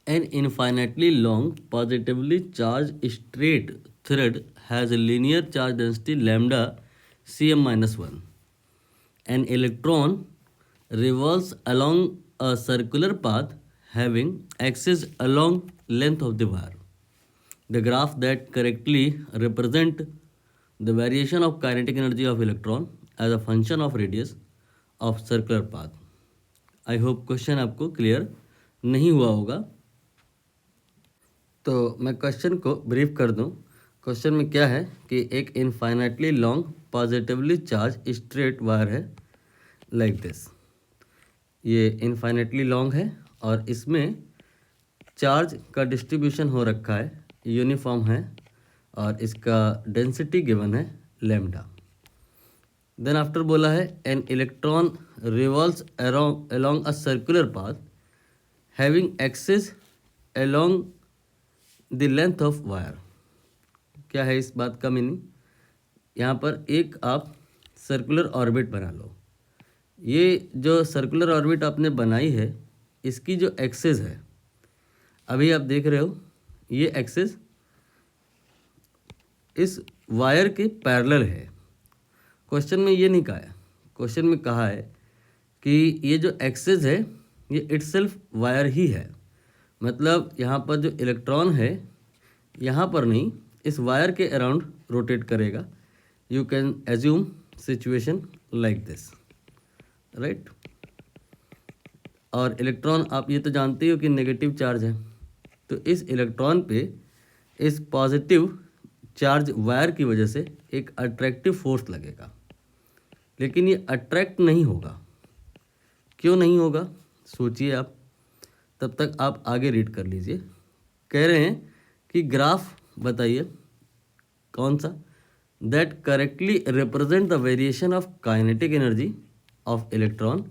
An infinitely long, positively charged straight thread has a linear charge density lambda cm-1. An electron revolves along a circular path having axis along length of the wire. The graph that correctly represent the variation of kinetic energy of electron as a function of radius of circular path. I hope question आपको clear नहीं हुआ होगा। तो मैं question को brief कर दूं। Question में क्या है कि एक infinitely long positively charge straight wire है लाइक दिस। ये इनफाइनाइटली लॉन्ग है और इसमें चार्ज का डिस्ट्रीब्यूशन हो रखा है, यूनिफॉर्म है और इसका डेंसिटी गिवन है लैम्डा। देन आफ्टर बोला है an electron revolves along a circular path having axis along the length of wire. क्या है इस बात का मीनिंग? यहाँ पर एक आप सर्कुलर ऑर्बिट बना लो। ये जो सर्कुलर ऑर्बिट आपने बनाई है इसकी जो एक्सिस है, अभी आप देख रहे हो ये एक्सिस इस वायर के पैरेलल है। क्वेश्चन में ये नहीं कहा है, क्वेश्चन में कहा है कि ये जो एक्सिस है ये इटसेल्फ वायर ही है। मतलब यहाँ पर जो इलेक्ट्रॉन है यहाँ पर नहीं, इस वायर के अराउंड रोटेट करेगा। You can assume situation like this, right. और इलेक्ट्रॉन आप ये तो जानते हो कि नेगेटिव चार्ज है, तो इस इलेक्ट्रॉन पे इस पॉजिटिव चार्ज वायर की वजह से एक अट्रैक्टिव फोर्स लगेगा, लेकिन ये अट्रैक्ट नहीं होगा। क्यों नहीं होगा सोचिए आप, तब तक आप आगे रीड कर लीजिए। कह रहे हैं कि ग्राफ बताइए कौन सा, that correctly represent the variation of kinetic energy of electron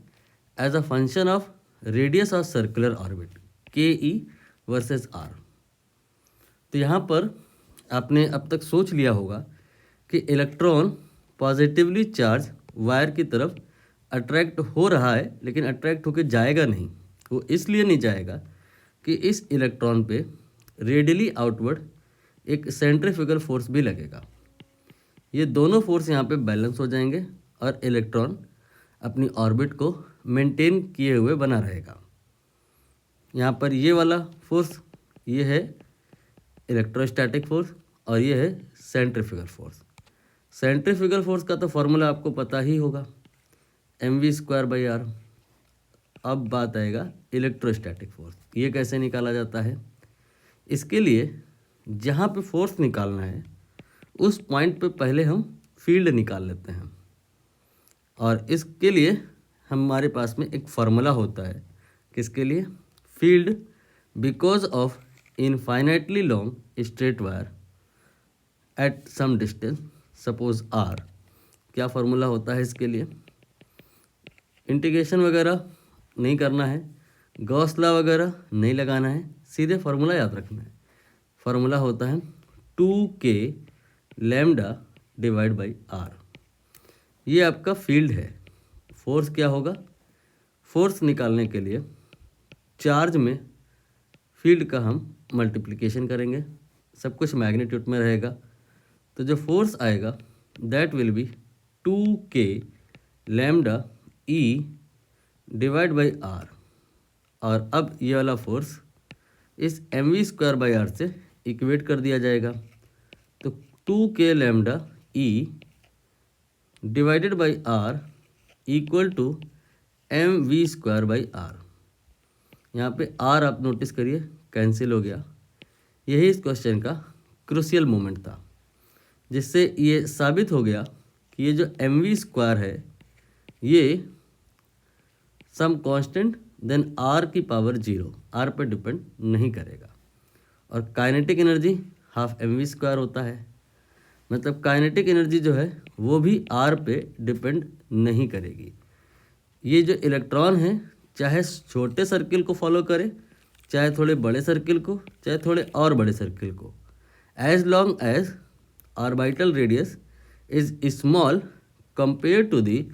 as a function of radius of circular orbit के ई वर्सेस आर। तो यहाँ पर आपने अब तक सोच लिया होगा कि इलेक्ट्रॉन पॉजिटिवली चार्ज वायर की तरफ अट्रैक्ट हो रहा है, लेकिन अट्रैक्ट होकर जाएगा नहीं। वो इसलिए नहीं जाएगा कि इस इलेक्ट्रॉन पे रेडियली आउटवर्ड एक सेंट्रीफ्यूगल फोर्स भी लगेगा। ये दोनों फोर्स यहाँ पे बैलेंस हो जाएंगे और इलेक्ट्रॉन अपनी ऑर्बिट को मेंटेन किए हुए बना रहेगा। यहाँ पर ये वाला फोर्स ये है इलेक्ट्रोस्टैटिक फोर्स और ये है सेंट्रीफ्यूगल फोर्स। सेंट्रीफ्यूगल फोर्स का तो फॉर्मूला आपको पता ही होगा, mv²/r। अब बात आएगा इलेक्ट्रोस्टैटिक फोर्स, ये कैसे निकाला जाता है। इसके लिए जहाँ पे फोर्स निकालना है उस पॉइंट पे पहले हम फील्ड निकाल लेते हैं, और इसके लिए हमारे पास में एक फार्मूला होता है। किसके लिए? Field because of infinitely long straight wire at some distance suppose r। क्या फार्मूला होता है इसके लिए? इंटीग्रेशन वगैरह नहीं करना है, गॉस लॉ वगैरह नहीं लगाना है, सीधे फार्मूला याद रखना है। फार्मूला होता है 2k lambda divide by r। ये आपका फील्ड है। फोर्स क्या होगा? फोर्स निकालने के लिए चार्ज में फील्ड का हम मल्टीप्लिकेशन करेंगे, सब कुछ मैग्नीट्यूड में रहेगा। तो जो फोर्स आएगा that will be 2k lambda e divide by r। और अब ये वाला फोर्स इस mv²/r से इक्वेट कर दिया जाएगा। तो 2k lambda e divided by r equal to mv²/r। यहाँ पे r आप नोटिस करिए कैंसिल हो गया। यही इस क्वेश्चन का क्रूशियल मोमेंट था, जिससे ये साबित हो गया कि ये जो mv² है ये सम कांस्टेंट देन r की पावर 0, r पर डिपेंड नहीं करेगा। और काइनेटिक एनर्जी हाफ mv² होता है, मतलब काइनेटिक एनर्जी जो है वो भी r पे डिपेंड नहीं करेगी। ये जो इलेक्ट्रॉन है चाहे छोटे सर्किल को फॉलो करे, चाहे थोड़े बड़े सर्किल को, चाहे थोड़े और बड़े सर्किल को, as long as orbital radius is small compare to the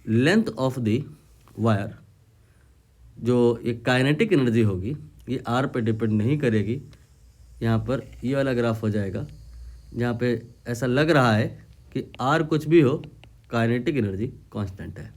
length of the wire, जो ये काइनेटिक एनर्जी होगी ये आर पे डिपेंड नहीं करेगी। यहाँ पर ये वाला ग्राफ हो जाएगा जहाँ पे ऐसा लग रहा है कि आर कुछ भी हो, काइनेटिक एनर्जी कांस्टेंट है।